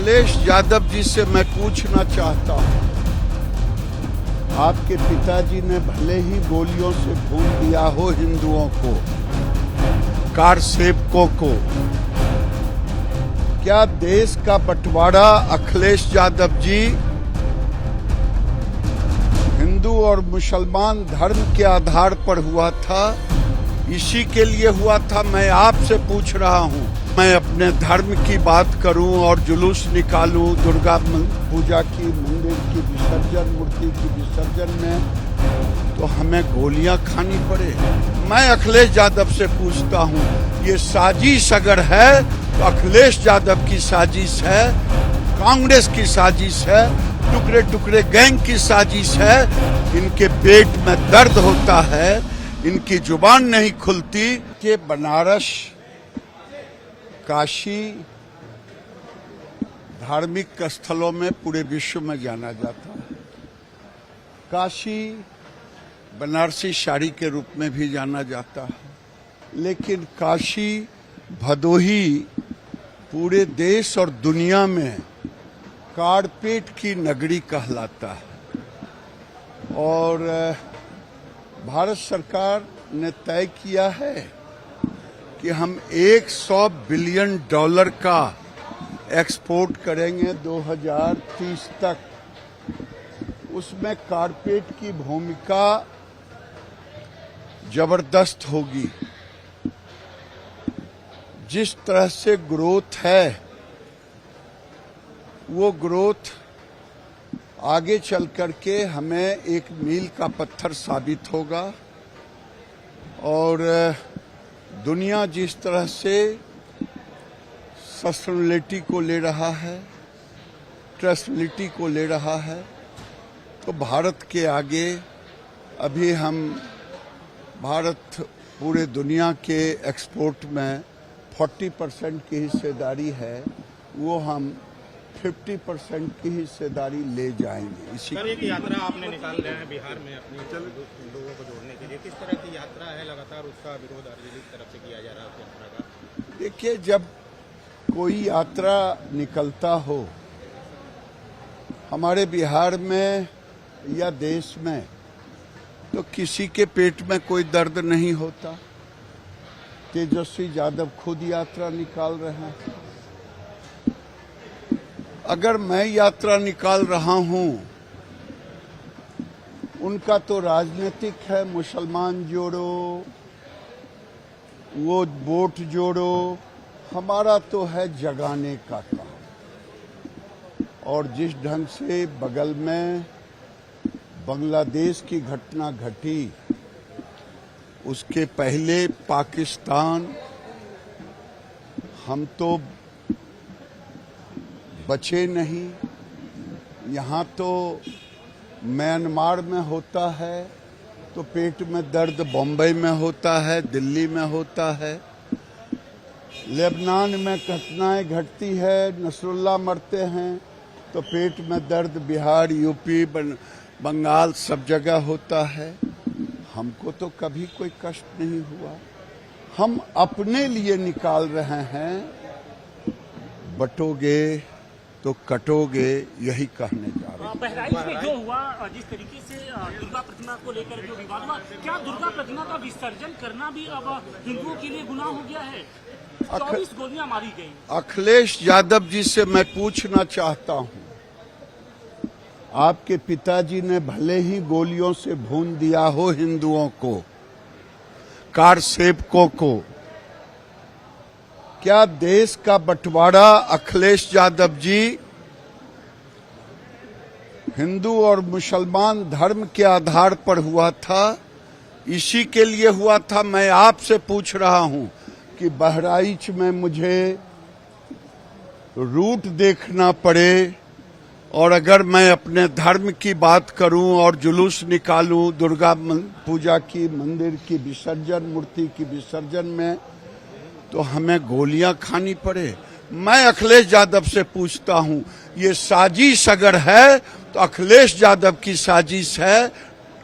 अखिलेश यादव जी से मैं पूछना चाहता हूं, आपके पिताजी ने भले ही गोलियों से भून दिया हो हिंदुओं को, कार सेवकों को, क्या देश का बंटवारा अखिलेश यादव जी हिंदू और मुसलमान धर्म के आधार पर हुआ था? इसी के लिए हुआ था? मैं आपसे पूछ रहा हूं। मैं अपने धर्म की बात करूं और जुलूस निकालूं दुर्गा पूजा की, मंदिर की विसर्जन, मूर्ति की विसर्जन में, तो हमें गोलियां खानी पड़े? मैं अखिलेश यादव से पूछता हूं, ये साजिश अगर है तो अखिलेश यादव की साजिश है, कांग्रेस की साजिश है, टुकड़े टुकड़े गैंग की साजिश है। इनके पेट में दर्द होता है, इनकी जुबान नहीं खुलती कि बनारस, काशी धार्मिक स्थलों में पूरे विश्व में जाना जाता है। काशी बनारसी साड़ी के रूप में भी जाना जाता है, लेकिन काशी भदोही पूरे देश और दुनिया में कारपेट की नगरी कहलाता है। और भारत सरकार ने तय किया है कि हम $100 बिलियन का एक्सपोर्ट करेंगे 2030 तक। उसमें कारपेट की भूमिका जबरदस्त होगी। जिस तरह से ग्रोथ है, वो ग्रोथ आगे चल करके हमें एक मील का पत्थर साबित होगा। और दुनिया जिस तरह से सस्टेनेबिलिटी को ले रहा है, ट्रस्टेबिलिटी को ले रहा है, तो भारत के आगे अभी भारत पूरे दुनिया के एक्सपोर्ट में 40% की हिस्सेदारी है, वो हम 50% की हिस्सेदारी ले जाएंगे। इसी सर, एक यात्रा आपने निकाल रहे हैं बिहार में अपनी लोगों को जोड़ने के लिए, किस तरह की यात्रा है? लगातार उसका विरोध आरजेडी की तरफ से किया जा रहा है उस यात्रा का। देखिए, जब कोई यात्रा निकलता हो हमारे बिहार में या देश में, तो किसी के पेट में कोई दर्द नहीं होता। तेजस्वी यादव खुद यात्रा निकाल रहे हैं। अगर मैं यात्रा निकाल रहा हूं, उनका तो राजनीतिक है, मुसलमान जोड़ो, वो वोट जोड़ो। हमारा तो है जगाने का काम। और जिस ढंग से बगल में बांग्लादेश की घटना घटी, उसके पहले पाकिस्तान, हम तो बचे नहीं। यहाँ तो म्यांमार में होता है तो पेट में दर्द बम्बई में होता है, दिल्ली में होता है। लेबनान में घटनाएं घटती है, नसरुल्लाह मरते हैं तो पेट में दर्द बिहार, यूपी, बंगाल सब जगह होता है। हमको तो कभी कोई कष्ट नहीं हुआ। हम अपने लिए निकाल रहे हैं। बटोगे तो कटोगे, यही कहने जा रहे हैं। बहराइच में जो हुआ, जिस तरीके से दुर्गा प्रतिमा को लेकर जो विवाद हुआ, क्या दुर्गा प्रतिमा का विसर्जन करना भी अब हिंदुओं के लिए गुनाह हो गया है? 24 गोलियां मारी गई। अखिलेश यादव जी से मैं पूछना चाहता हूं, आपके पिताजी ने भले ही गोलियों से भून दिया हो हिंदुओं को, कार सेवकों को, क्या देश का बंटवारा अखिलेश यादव जी हिंदू और मुसलमान धर्म के आधार पर हुआ था? इसी के लिए हुआ था? मैं आपसे पूछ रहा हूं कि बहराइच में मुझे रूट देखना पड़े, और अगर मैं अपने धर्म की बात करूं और जुलूस निकालूं दुर्गा पूजा की, मंदिर की विसर्जन, मूर्ति की विसर्जन में, तो हमें गोलियां खानी पड़े? मैं अखिलेश यादव से पूछता हूं, ये साजिश अगर है तो अखिलेश यादव की साजिश है,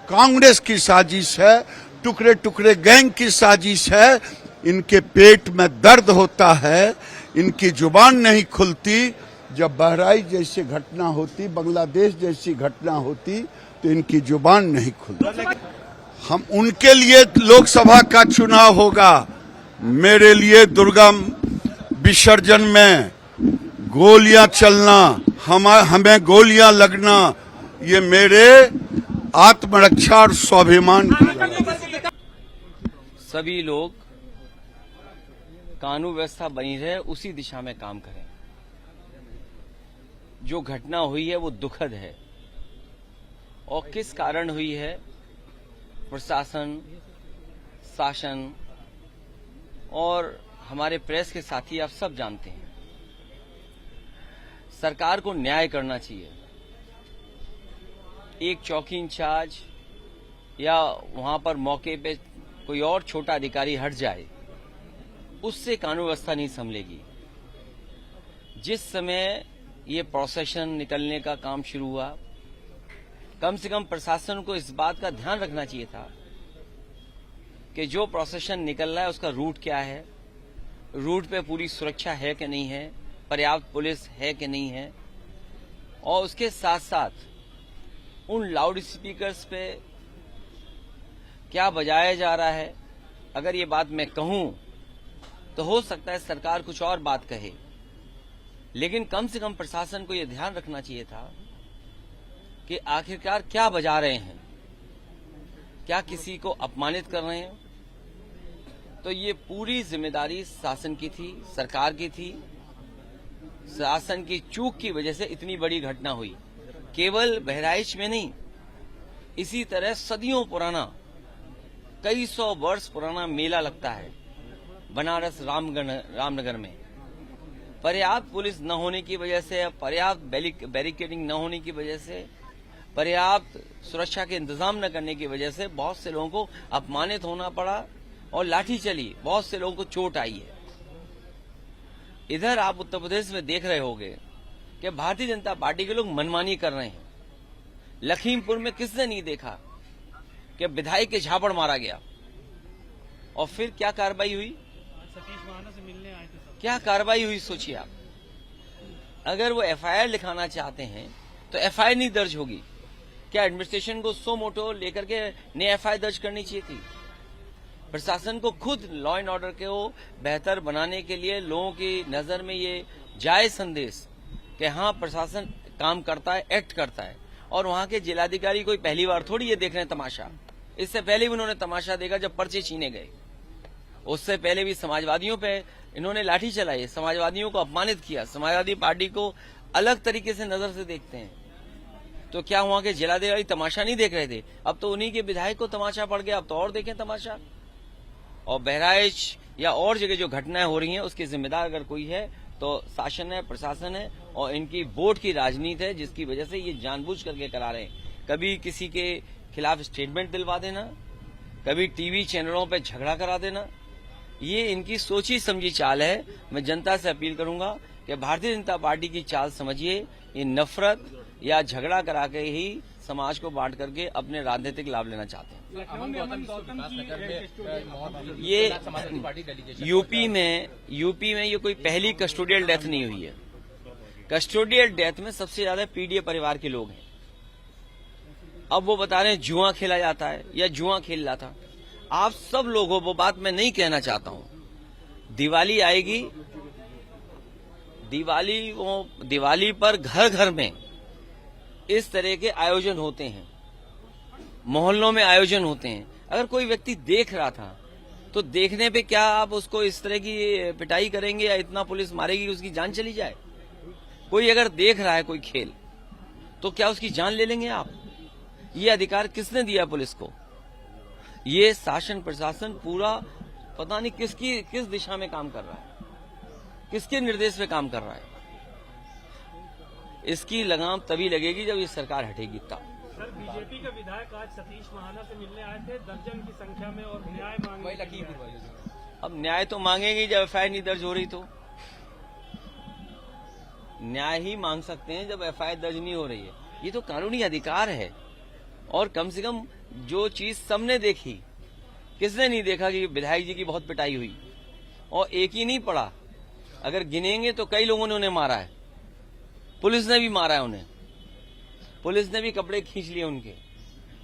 कांग्रेस की साजिश है, टुकड़े टुकड़े गैंग की साजिश है। इनके पेट में दर्द होता है, इनकी जुबान नहीं खुलती, जब बहराइच जैसी घटना होती, बांग्लादेश जैसी घटना होती, तो इनकी जुबान नहीं खुलती। हम उनके लिए लोकसभा का चुनाव होगा, मेरे लिए दुर्गा विसर्जन में गोलियां चलना, हमें गोलियां लगना, ये मेरे आत्मरक्षा और स्वाभिमान की। सभी लोग कानून व्यवस्था बनी रहे उसी दिशा में काम करें। जो घटना हुई है वो दुखद है, और किस कारण हुई है प्रशासन, शासन और हमारे प्रेस के साथी आप सब जानते हैं। सरकार को न्याय करना चाहिए। एक चौकी इंचार्ज या वहां पर मौके पे कोई और छोटा अधिकारी हट जाए, उससे कानून व्यवस्था नहीं संभलेगी। जिस समय ये प्रोसेशन निकलने का काम शुरू हुआ, कम से कम प्रशासन को इस बात का ध्यान रखना चाहिए था कि जो प्रोसेशन निकल रहा है उसका रूट क्या है, रूट पे पूरी सुरक्षा है कि नहीं है, पर्याप्त पुलिस है कि नहीं है, और उसके साथ साथ उन लाउड स्पीकर्स पे क्या बजाया जा रहा है। अगर ये बात मैं कहूं तो हो सकता है सरकार कुछ और बात कहे, लेकिन कम से कम प्रशासन को यह ध्यान रखना चाहिए था कि आखिरकार क्या बजा रहे हैं, क्या किसी को अपमानित कर रहे हैं। तो ये पूरी जिम्मेदारी शासन की थी, सरकार की थी। शासन की चूक की वजह से इतनी बड़ी घटना हुई। केवल बहराइच में नहीं, इसी तरह सदियों पुराना, कई सौ वर्ष पुराना मेला लगता है बनारस रामनगर में। पर्याप्त पुलिस न होने की वजह से, पर्याप्त बैरिकेडिंग न होने की वजह से, पर्याप्त सुरक्षा के इंतजाम न करने की वजह से बहुत से लोगों को अपमानित होना पड़ा और लाठी चली, बहुत से लोगों को चोट आई है। इधर आप उत्तर प्रदेश में देख रहे होंगे कि भारतीय जनता पार्टी के लोग मनमानी कर रहे हैं। लखीमपुर में किसने नहीं देखा कि विधायक के झापड़ मारा गया, और फिर क्या कार्रवाई हुई, सतीश महाना से मिलने आए थे। क्या कार्रवाई हुई सोचिए आप। अगर वो एफआईआर लिखाना चाहते हैं तो एफआईआर नहीं दर्ज होगी क्या? एडमिनिस्ट्रेशन को सो मोटो लेकर के नई एफआईआर दर्ज करनी चाहिए थी। प्रशासन को खुद लॉ एंड ऑर्डर को बेहतर बनाने के लिए लोगों की नजर में ये जायज संदेश कि हाँ प्रशासन काम करता है, एक्ट करता है, और वहां के जिलाधिकारी कोई पहली बार थोड़ी ये देख रहे हैं तमाशा। इससे पहले भी उन्होंने तमाशा देखा जब पर्चे छीने गए, उससे पहले भी समाजवादियों पे इन्होंने लाठी चलाई, समाजवादियों को अपमानित किया। समाजवादी पार्टी को अलग तरीके से नजर से देखते हैं। तो क्या वहां के जिलाधिकारी तमाशा नहीं देख रहे थे? अब तो उन्हीं के विधायक को तमाशा पड़ गया, अब तो और देखें तमाशा। और बहराइच या और जगह जो घटनाएं हो रही हैं उसकी जिम्मेदार अगर कोई है तो शासन है, प्रशासन है, और इनकी वोट की राजनीति है, जिसकी वजह से ये जानबूझ करके करा रहे हैं। कभी किसी के खिलाफ स्टेटमेंट दिलवा देना, कभी टीवी चैनलों पे झगड़ा करा देना, ये इनकी सोची समझी चाल है। मैं जनता से अपील करूंगा कि भारतीय जनता पार्टी की चाल समझिए। ये नफरत या झगड़ा करा के ही समाज को बांट करके अपने राजनीतिक लाभ लेना चाहते हैं। ये यूपी में ये कोई पहली कस्टोडियल डेथ नहीं हुई है। कस्टोडियल डेथ में सबसे ज्यादा पीडीए परिवार के लोग हैं। अब वो बता रहे हैं जुआ खेला जाता है या जुआ खेल रहा था। आप सब लोगों, वो बात मैं नहीं कहना चाहता हूं। दिवाली आएगी, दिवाली पर घर घर में इस तरह के आयोजन होते हैं, मोहल्लों में आयोजन होते हैं। अगर कोई व्यक्ति देख रहा था तो देखने पे क्या आप उसको इस तरह की पिटाई करेंगे या इतना पुलिस मारेगी कि उसकी जान चली जाए? कोई अगर देख रहा है कोई खेल तो क्या उसकी जान ले लेंगे आप? ये अधिकार किसने दिया पुलिस को? ये शासन प्रशासन पूरा पता नहीं किस दिशा में काम कर रहा है, किसके निर्देश पे काम कर रहा है। इसकी लगाम तभी लगेगी जब ये सरकार हटेगी तब। सर, बीजेपी के विधायक आज सतीश महाना से मिलने आए थे दर्जन की संख्या में, और न्याय मांगे। अब न्याय तो मांगेंगे जब एफआईआर नहीं दर्ज हो रही, तो न्याय ही मांग सकते हैं जब एफआईआर दर्ज नहीं हो रही है। ये तो कानूनी अधिकार है। और कम से कम जो चीज सबने देखी, किसने नहीं देखा कि विधायक जी की बहुत पिटाई हुई, और एक ही नहीं पड़ा, अगर गिनेंगे तो कई लोगों ने उन्हें मारा है। पुलिस ने भी मारा है उन्हें, पुलिस ने भी कपड़े खींच लिए उनके,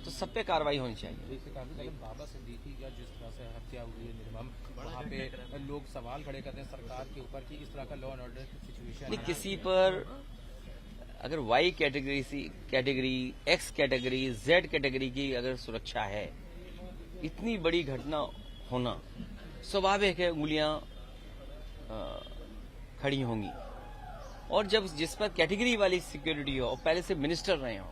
तो सब पे कार्रवाई होनी चाहिए। बाबा सिद्दीकी का जिस तरह से हत्या हुई है निर्मम, वहाँ पे लोग सवाल खड़े करते हैं सरकार के ऊपर कि इस तरह का लॉ एंड ऑर्डर सिचुएशन नहीं, किसी पर अगर Y category, C category, X category, Z category की अगर सुरक्षा है, इतनी बड़ी घटना होना स्वाभाविक है, उंगलियां खड़ी होंगी। और जब जिस पर कैटेगरी वाली सिक्योरिटी हो और पहले से मिनिस्टर रहे हो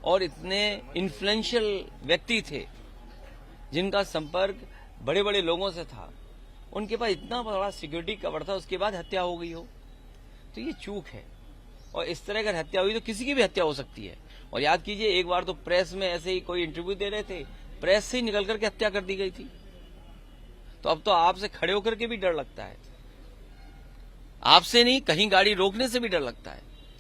और इतने इन्फ्लुएंशियल व्यक्ति थे जिनका संपर्क बड़े बड़े लोगों से था, उनके पास इतना बड़ा सिक्योरिटी कवर था, उसके बाद हत्या हो गई हो, तो ये चूक है। और इस तरह अगर हत्या हुई तो किसी की भी हत्या हो सकती है। और याद कीजिए, एक बार तो प्रेस में ऐसे ही कोई इंटरव्यू दे रहे थे, प्रेस से ही निकल करके हत्या कर दी गई थी। तो अब तो आपसे खड़े होकर के भी डर लगता है, आपसे नहीं, कहीं गाड़ी रोकने से भी डर लगता है।